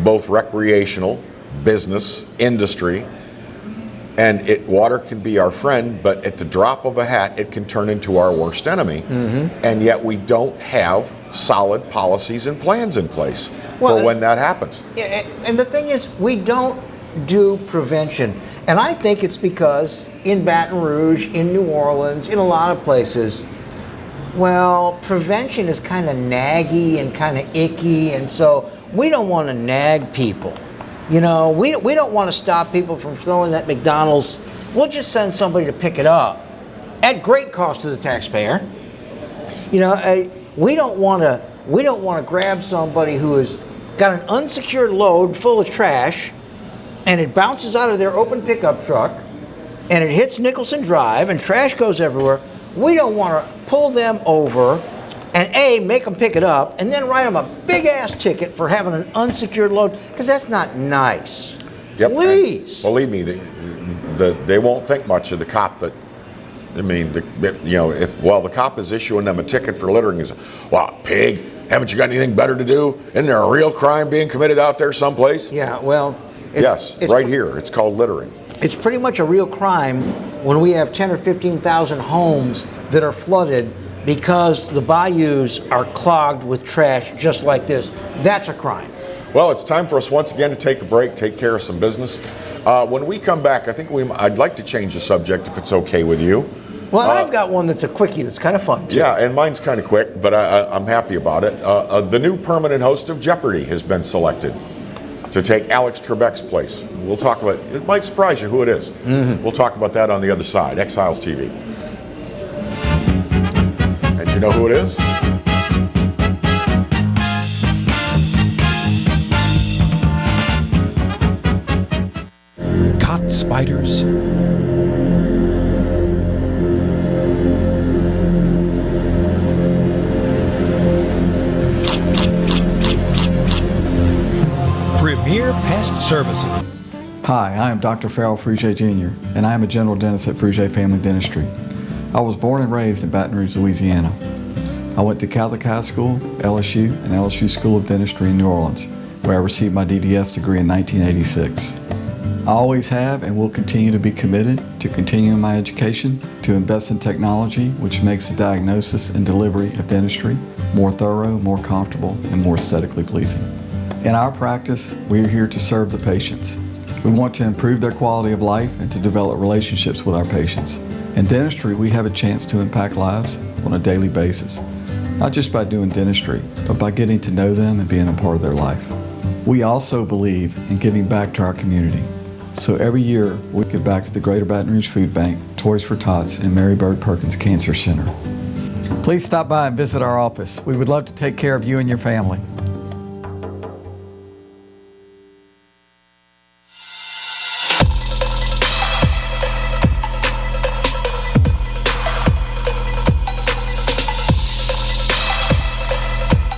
both recreational, business, industry, and water can be our friend, but at the drop of a hat, it can turn into our worst enemy. And yet we don't have solid policies and plans in place for when that happens.
Yeah, and the thing is, we don't do prevention. And I think it's because in Baton Rouge, in New Orleans, in a lot of places, well, prevention is kind of naggy and kind of icky, and so we don't want to nag people. We don't want to stop people from throwing that McDonald's. We'll just send somebody to pick it up at great cost to the taxpayer. We don't want to grab somebody who has got an unsecured load full of trash, and it bounces out of their open pickup truck, and it hits Nicholson Drive, and trash goes everywhere. We don't want to pull them over and make them pick it up, and then write them a big-ass ticket for having an unsecured load, because that's not nice.
Yep.
Please.
And believe me, they won't think much of the cop that, if the cop is issuing them a ticket for littering, is, "Wow, pig, haven't you got anything better to do? Isn't there a real crime being committed out there someplace?"
Yeah, well...
It's right here. It's called littering.
It's pretty much a real crime when we have 10 or 15,000 homes that are flooded because the bayous are clogged with trash just like this. That's a crime.
Well, it's time for us once again to take a break, take care of some business. When we come back, I think I'd like to change the subject if it's okay with you.
Well, I've got one that's a quickie that's kind of fun, too.
Yeah, and mine's kind of quick, but I'm happy about it. The new permanent host of Jeopardy has been selected to take Alex Trebek's place. We'll talk about it. It might surprise you who it is. We'll talk about that on the other side. Exiles TV. And you know who it is?
Caught spiders, Premier Pest Services.
Hi, I am Dr. Farrell Frugier Jr., and I am a general dentist at Frugier Family Dentistry. I was born and raised in Baton Rouge, Louisiana. I went to Catholic High School, LSU, and LSU School of Dentistry in New Orleans, where I received my DDS degree in 1986. I always have and will continue to be committed to continuing my education, to invest in technology which makes the diagnosis and delivery of dentistry more thorough, more comfortable, and more aesthetically pleasing. In our practice, we are here to serve the patients. We want to improve their quality of life and to develop relationships with our patients. In dentistry, we have a chance to impact lives on a daily basis, not just by doing dentistry, but by getting to know them and being a part of their life. We also believe in giving back to our community. So every year, we give back to the Greater Baton Rouge Food Bank, Toys for Tots, and Mary Bird Perkins Cancer Center. Please stop by and visit our office. We would love to take care of you and your family.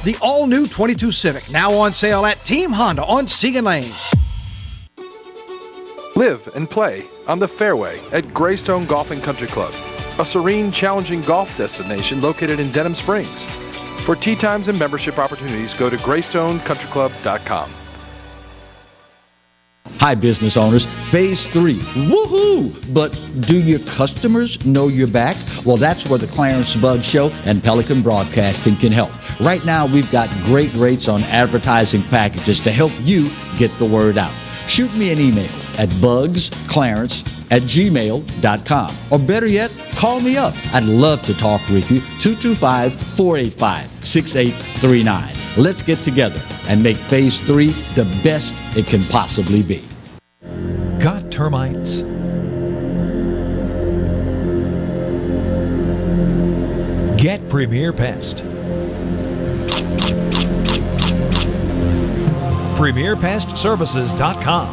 The all-new 22 Civic, now on sale at Team Honda on Segan Lane.
Live and play on the fairway at Greystone Golf and Country Club, a serene, challenging golf destination located in Denham Springs. For tee times and membership opportunities, go to greystonecountryclub.com.
Hi, business owners. Phase 3. Woohoo! But do your customers know you're back? Well, that's where the Clarence Bugg Show and Pelican Broadcasting can help. Right now, we've got great rates on advertising packages to help you get the word out. Shoot me an email at bugsclarence@gmail.com. Or better yet, call me up. I'd love to talk with you. 225-485-6839. Let's get together and make Phase 3 the best it can possibly be.
Got termites? Get Premier Pest. PremierPestServices.com.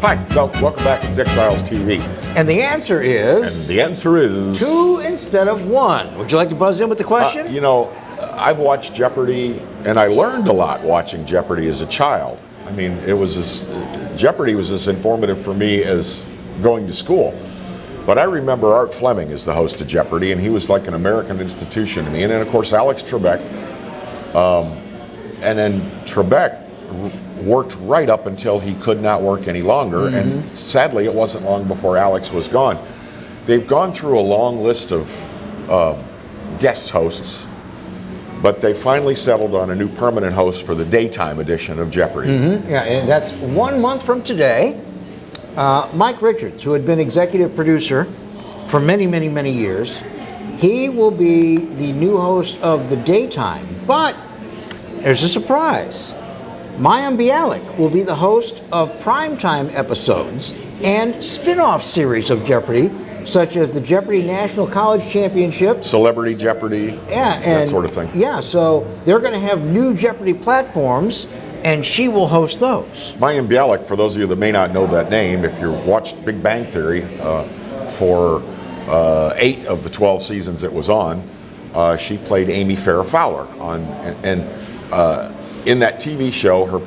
Hi, welcome back. It's Exiles TV.
And the answer is?
And the answer is
2 instead of 1. Would you like to buzz in with the question?
I've watched Jeopardy, and I learned a lot watching Jeopardy as a child. I mean, Jeopardy was as informative for me as going to school. But I remember Art Fleming as the host of Jeopardy, and he was like an American institution to me. And then, of course, Alex Trebek. And then Trebek worked right up until he could not work any longer, and sadly it wasn't long before Alex was gone. They've gone through a long list of guest hosts, but they finally settled on a new permanent host for the daytime edition of Jeopardy.
Yeah, and that's 1 month from today. Mike Richards, who had been executive producer for many, many, many years, he will be the new host of the daytime, but there's a surprise. Mayim Bialik will be the host of primetime episodes and spin-off series of Jeopardy, such as the Jeopardy National College Championship,
Celebrity Jeopardy, that sort of thing.
Yeah, so they're going to have new Jeopardy platforms, and she will host those.
Mayim Bialik, for those of you that may not know that name, if you watched Big Bang Theory for 8 of the 12 seasons it was on, she played Amy Farrah Fowler in that TV show. Her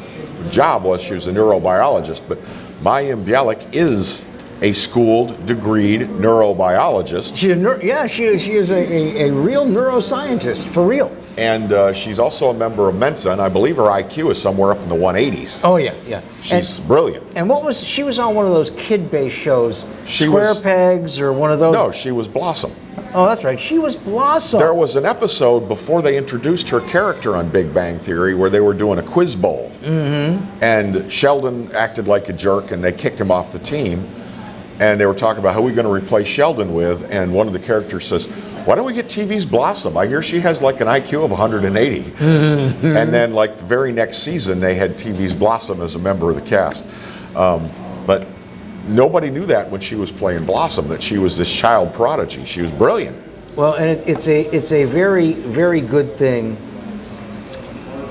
job was she was a neurobiologist, but Mayim Bialik is a schooled, degreed neurobiologist.
She is a real neuroscientist, for real.
And she's also a member of Mensa, and I believe her IQ is somewhere up in the 180s.
Oh, yeah.
She's brilliant.
And she was on one of those kid-based shows, Square Pegs or one of those?
No, she was Blossom.
Oh, that's right. She was Blossom.
There was an episode before they introduced her character on Big Bang Theory where they were doing a quiz bowl. And Sheldon acted like a jerk, and they kicked him off the team. And they were talking about who we're going to replace Sheldon with, and one of the characters says, "Why don't we get TV's Blossom? I hear she has like an IQ of 180. And then like the very next season, they had TV's Blossom as a member of the cast. But nobody knew that when she was playing Blossom, that she was this child prodigy. She was brilliant.
Well, and it's a very, very good thing.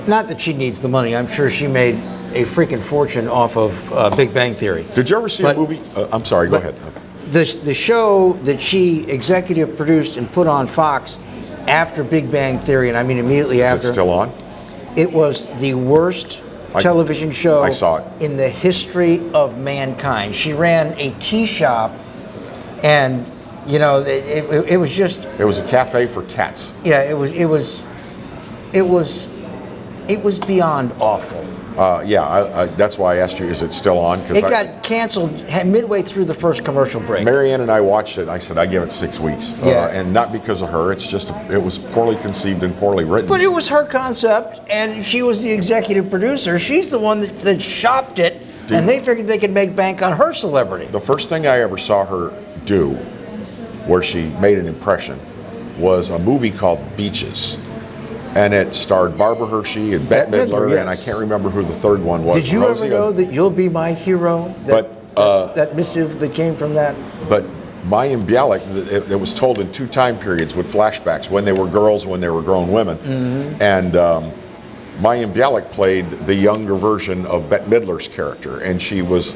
Not that she needs the money. I'm sure she made a freaking fortune off of Big Bang Theory.
Did you ever see a movie? I'm sorry, go ahead.
The show that she executive produced and put on Fox after Big Bang Theory, and I mean immediately after.
Is it still on?
It was the worst television show
I saw it.
in the history of mankind. She ran a tea shop, and you know, it was just.
It was a cafe for cats.
Yeah, it was beyond awful.
That's why I asked you, is it still on?
It got canceled midway through the first commercial break.
Marianne and I watched it. I said, I give it 6 weeks.
Yeah.
And not because of her. It's just, it was poorly conceived and poorly written.
But it was her concept, and she was the executive producer. She's the one that shopped it, and they figured they could make bank on her celebrity.
The first thing I ever saw her do, where she made an impression, was a movie called Beaches. And it starred Barbara Hershey and Bette Midler,
yes.
and I can't remember who the third one was.
Did you ever know that You'll Be My Hero? That missive that came from that?
But Mayim Bialik, it was told in 2 time periods with flashbacks, when they were girls, when they were grown women.
Mm-hmm.
And Mayim Bialik played the younger version of Bette Midler's character, and she was,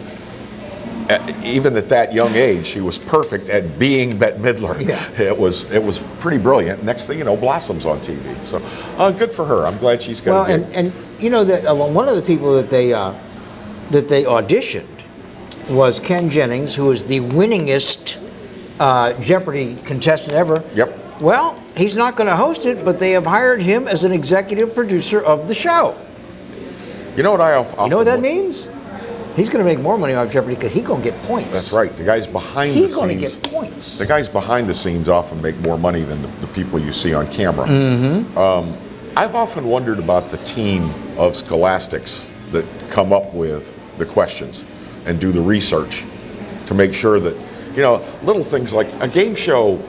even at that young age, she was perfect at being Bette Midler.
Yeah.
It was pretty brilliant. Next thing you know, blossoms on TV. So good for her. I'm glad she's got a gig.
And you know that one of the people that they auditioned was Ken Jennings, who is the winningest Jeopardy contestant ever.
Yep.
Well, he's not going to host it, but they have hired him as an executive producer of the show.
You know what I often
You know what that means? He's going to make more money off Jeopardy because he's going to get points.
That's right. The guys behind the scenes.
He's going to get points.
The guys behind the scenes often make more money than the people you see on camera.
Mm-hmm.
I've often wondered about the team of scholastics that come up with the questions and do the research to make sure that, little things like a game show,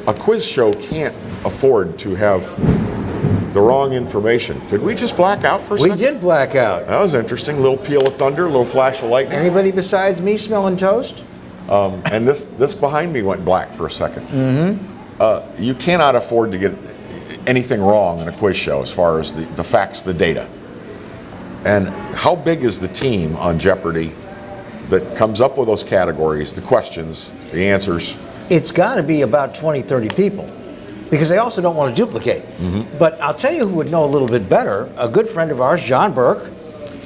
a quiz show can't afford to have the wrong information. Did we just black out for a second?
We did black out.
That was interesting. Little peal of thunder, little flash of lightning.
Anybody besides me smelling toast?
And this behind me went black for a second.
Mm-hmm.
You cannot afford to get anything wrong in a quiz show as far as the facts, the data. And how big is the team on Jeopardy that comes up with those categories, the questions, the answers?
It's got to be about 20, 30 people. Because they also don't want to duplicate.
Mm-hmm.
But I'll tell you who would know a little bit better. A good friend of ours, John Burke,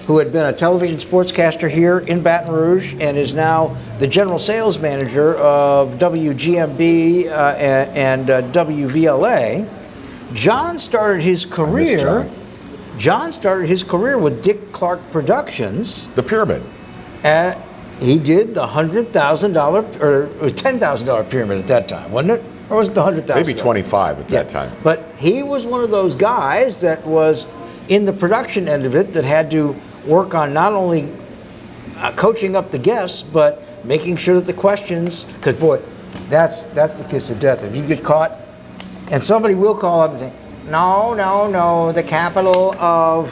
who had been a television sportscaster here in Baton Rouge and is now the general sales manager of WGMB and WVLA. John started his career. John started his career with Dick Clark Productions.
The Pyramid.
He did the $100,000 or it was $10,000 pyramid at that time, wasn't it? Or was it the $100,000?
Maybe 25 at that time.
But he was one of those guys that was in the production end of it that had to work on not only coaching up the guests, but making sure that the questions, because boy, that's the kiss of death. If you get caught, and somebody will call up and say, no, the capital of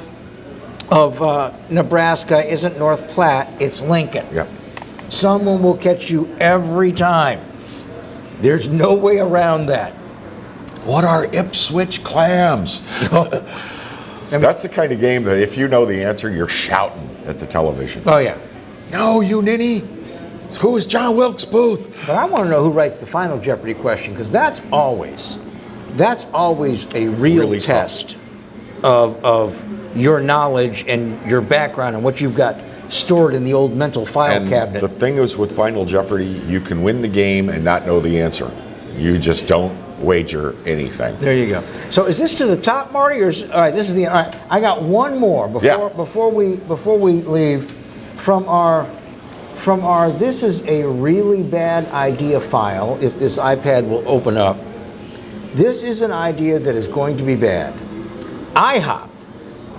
Nebraska isn't North Platte, it's Lincoln.
Yep.
Someone will catch you every time. There's no way around that.
What are Ipswich clams? That's the kind of game that if you know the answer, you're shouting at the television.
Oh, yeah.
No, you ninny. Who is John Wilkes Booth?
But I want to know who writes the final Jeopardy question, because that's always a real test of your knowledge and your background and what you've got stored in the old mental file cabinet.
The thing is with Final Jeopardy, you can win the game and not know the answer. You just don't wager anything.
There you go. So is this to the top, Marty? Or all right, this is the. All right, I got one more before we leave from our. This is a really bad idea file. If this iPad will open up, this is an idea that is going to be bad. IHOP,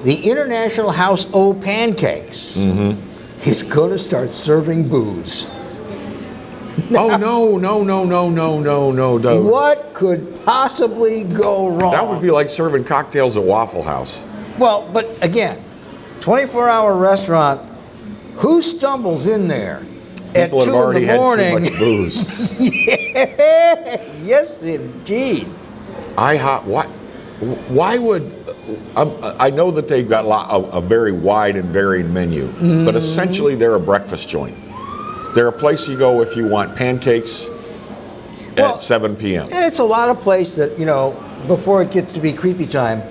the International House O' Pancakes, is going to start serving booze.
Oh, no.
What could possibly go wrong?
That would be like serving cocktails at Waffle House.
Well, but again, 24-hour restaurant, who stumbles in there at 2
People have already
in the morning?
had too much booze.
Yeah, yes, indeed.
IHOP, why would I know that they've got a very wide and varied menu, but essentially they're a breakfast joint. They're a place you go if you want pancakes at 7 p.m.
And it's a lot of place that, before it gets to be creepy time,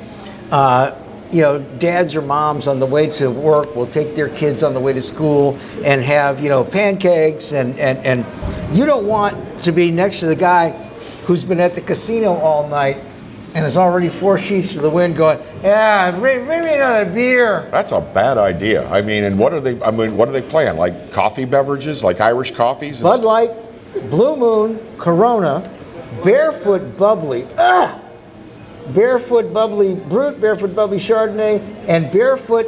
dads or moms on the way to work will take their kids on the way to school and have, pancakes and you don't want to be next to the guy who's been at the casino all night and is already 4 sheets to the wind going, yeah, bring me another beer.
That's a bad idea. I mean, and what are they playing? Like coffee beverages, like Irish coffees?
Bud Light, Blue Moon, Corona, Barefoot Bubbly, Barefoot Bubbly Brut, Barefoot Bubbly Chardonnay, and Barefoot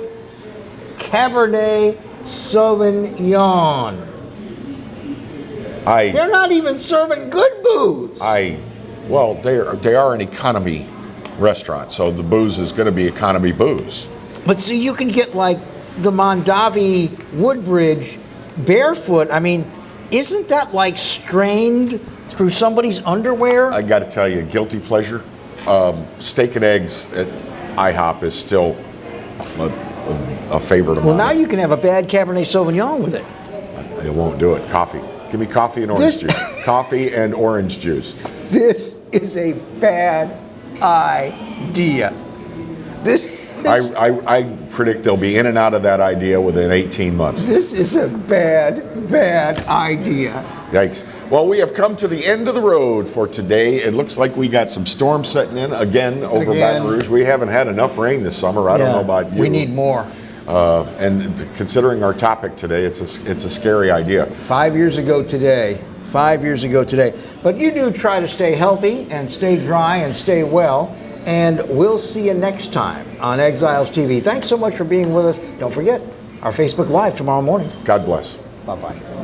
Cabernet Sauvignon. They're not even serving good booze.
Well, they are an economy restaurant, so the booze is going to be economy booze.
But see, you can get like the Mondavi Woodbridge Barefoot. I mean, isn't that like strained through somebody's underwear?
I got to tell you, guilty pleasure. Steak and eggs at IHOP is still a favorite of mine.
Well, now you can have a bad Cabernet Sauvignon with it.
It won't do it. Coffee. Give me coffee and orange juice. Coffee and orange juice.
This is a bad idea.
I predict they'll be in and out of that idea within 18 months.
This is a bad idea.
Yikes. Well, we have come to the end of the road for today. It looks like we got some storms setting in again over Baton Rouge. We haven't had enough rain this summer. I don't know about you.
We need more.
And considering our topic today, it's a scary idea.
5 years ago today. But you do try to stay healthy and stay dry and stay well. And we'll see you next time on Exiles TV. Thanks so much for being with us. Don't forget, our Facebook Live tomorrow morning.
God bless.
Bye-bye.